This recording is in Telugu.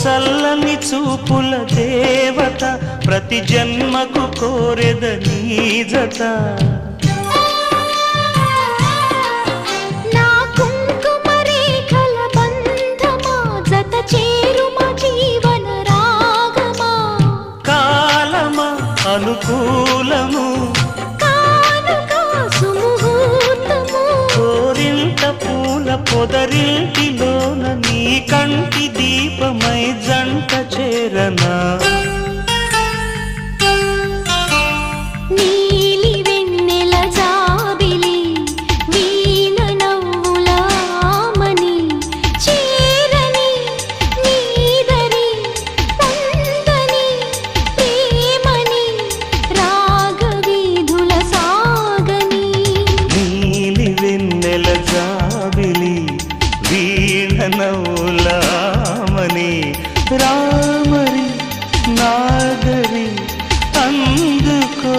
చల్లని చూపుల దేవత ప్రతి జన్మకు కోరెద నీ జత నా కుంకుమ రేఖల బంధమా జత చేరుమా జీవన రాగమా కాలమా అనుకూలము కానుక సుముహూర్తము కోరింత పూల పొదరింటిలోన నీ కంటి దీపమై జంట చేరనా నీలి వెన్నెల జాబిలి వీణ నవ్వుల ఆమని చేరని నీదరి పొందని ప్రేమని రాగవీధుల సాగని నీలి వెన్నెల జాబిలి వీణ నవ్వులామని రామరి నాగరి అందుకో